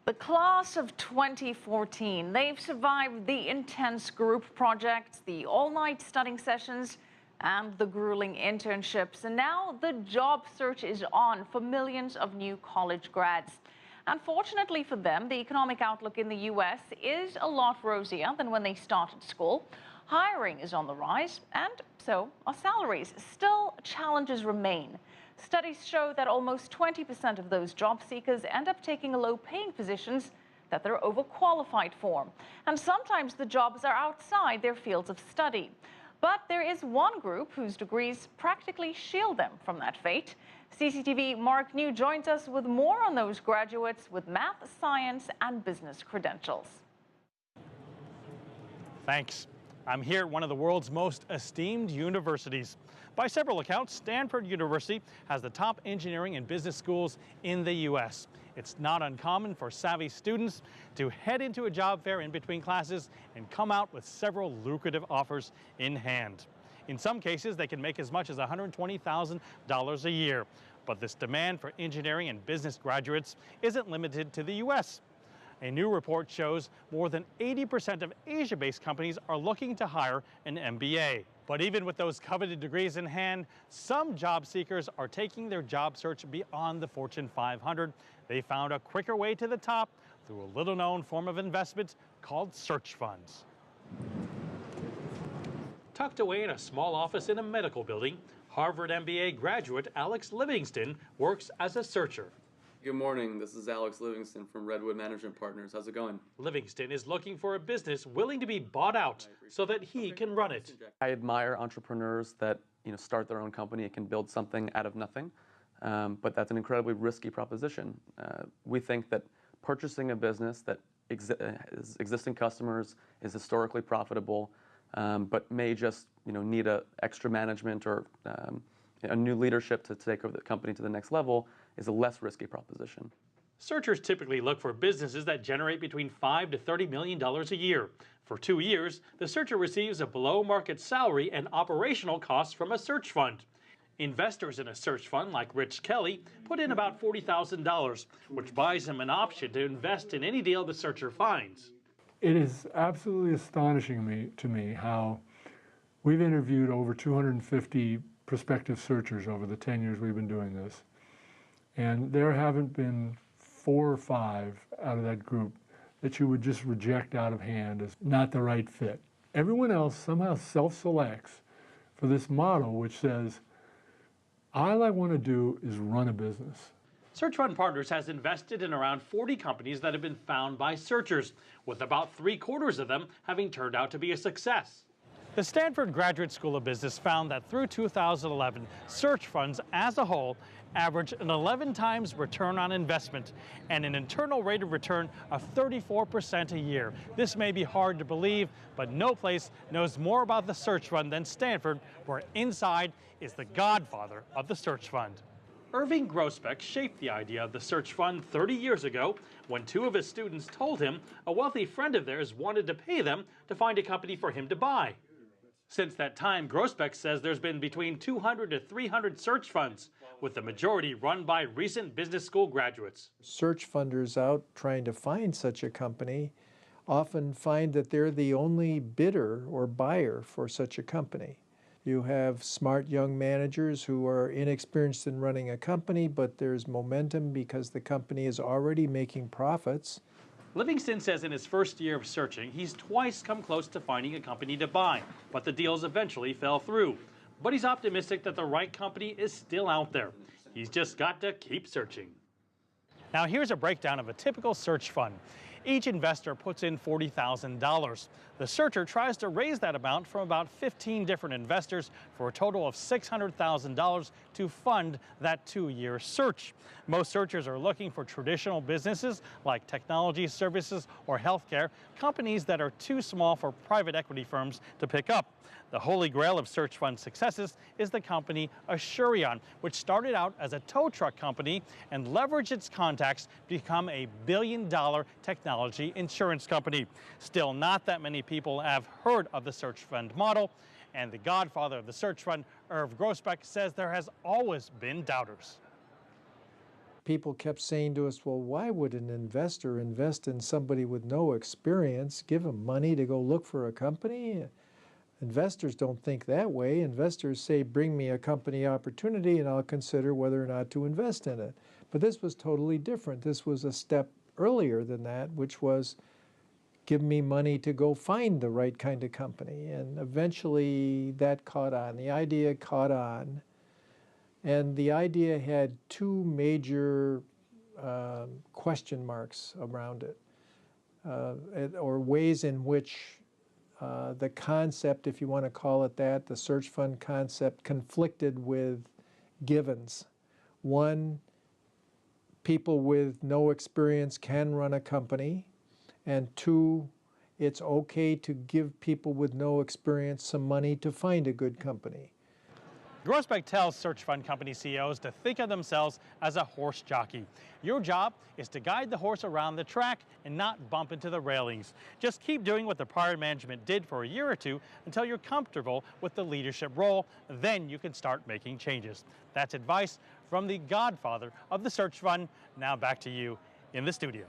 The class of 2014, they've survived the intense group projects, the all-night studying sessions, and the grueling internships. And now the job search is on for millions of new college grads. Unfortunately for them, the economic outlook in the U.S. is a lot rosier than when they started school. Hiring is on the rise, and so are salaries. Still, challenges remain. Studies show that almost 20% of those job seekers end up taking low-paying positions that they're overqualified for. And sometimes the jobs are outside their fields of study. But there is one group whose degrees practically shield them from that fate. CCTV Mark New joins us with more on those graduates with math, science, and business credentials. Thanks. I'm here at one of the world's most esteemed universities. By several accounts, Stanford University has the top engineering and business schools in the U.S. It's not uncommon for savvy students to head into a job fair in between classes and come out with several lucrative offers in hand. In some cases, they can make as much as $120,000 a year. But this demand for engineering and business graduates isn't limited to the U.S. A new report shows more than 80% of Asia-based companies are looking to hire an MBA. But even with those coveted degrees in hand, some job seekers are taking their job search beyond the Fortune 500. They found a quicker way to the top through a little-known form of investment called search funds. Tucked away in a small office in a medical building, Harvard MBA graduate Alex Livingston works as a searcher. Good morning, this is Alex Livingston from Redwood Management Partners. How's it going? Livingston is looking for a business willing to be bought out so that he can run it. I admire entrepreneurs that start their own company and can build something out of nothing, but that's an incredibly risky proposition. We think that purchasing a business that has existing customers, is historically profitable, but may just need extra management or a new leadership to take over the company to the next level is a less risky proposition. Searchers typically look for businesses that generate between $5 to $30 million a year. For 2 years, the searcher receives a below-market salary and operational costs from a search fund. Investors in a search fund, like Rich Kelly, put in about $40,000, which buys him an option to invest in any deal the searcher finds. It is absolutely astonishing to me how we've interviewed over 250 prospective searchers over the 10 years we've been doing this. And there haven't been 4 or 5 out of that group that you would just reject out of hand as not the right fit. Everyone else somehow self-selects for this model which says, all I want to do is run a business. Search Fund Partners has invested in around 40 companies that have been found by searchers, with about 3/4 of them having turned out to be a success. The Stanford Graduate School of Business found that through 2011, search funds as a whole averaged an 11 times return on investment and an internal rate of return of 34% a year. This may be hard to believe, but no place knows more about the search fund than Stanford, where inside is the godfather of the search fund. Irving Grousbeck shaped the idea of the search fund 30 years ago when 2 of his students told him a wealthy friend of theirs wanted to pay them to find a company for him to buy. Since that time, Grousbeck says there's been between 200 to 300 search funds, with the majority run by recent business school graduates. Search funders out trying to find such a company often find that they're the only bidder or buyer for such a company. You have smart young managers who are inexperienced in running a company, but there's momentum because the company is already making profits. Livingston says in his first year of searching, he's twice come close to finding a company to buy, but the deals eventually fell through. But he's optimistic that the right company is still out there. He's just got to keep searching. Now here's a breakdown of a typical search fund. Each investor puts in $40,000. The searcher tries to raise that amount from about 15 different investors for a total of $600,000 to fund that 2-year search. Most searchers are looking for traditional businesses like technology services or healthcare, companies that are too small for private equity firms to pick up. The holy grail of search fund successes is the company Assurion, which started out as a tow truck company and leveraged its contacts to become a billion-dollar technology insurance company. Still, not that many people have heard of the search fund model, and the godfather of the search fund, Irv Grousbeck, says there has always been doubters. people kept saying to us, well, why would an investor invest in somebody with no experience, give them money to go look for a company? Investors don't think that way. Investors say, bring me a company opportunity and I'll consider whether or not to invest in it. But this was totally different. This was a step earlier than that, which was give me money to go find the right kind of company. And eventually that caught on. The idea caught on. And the idea had two major question marks around it, or ways in which the concept, if you want to call it that, the search fund concept, conflicted with givens. One, people with no experience can run a company. And two, it's okay to give people with no experience some money to find a good company. Groesbeck tells search fund company CEOs to think of themselves as a horse jockey. Your job is to guide the horse around the track and not bump into the railings. Just keep doing what the prior management did for a year or two until you're comfortable with the leadership role. Then you can start making changes. That's advice from the godfather of the search fund. Now back to you in the studio.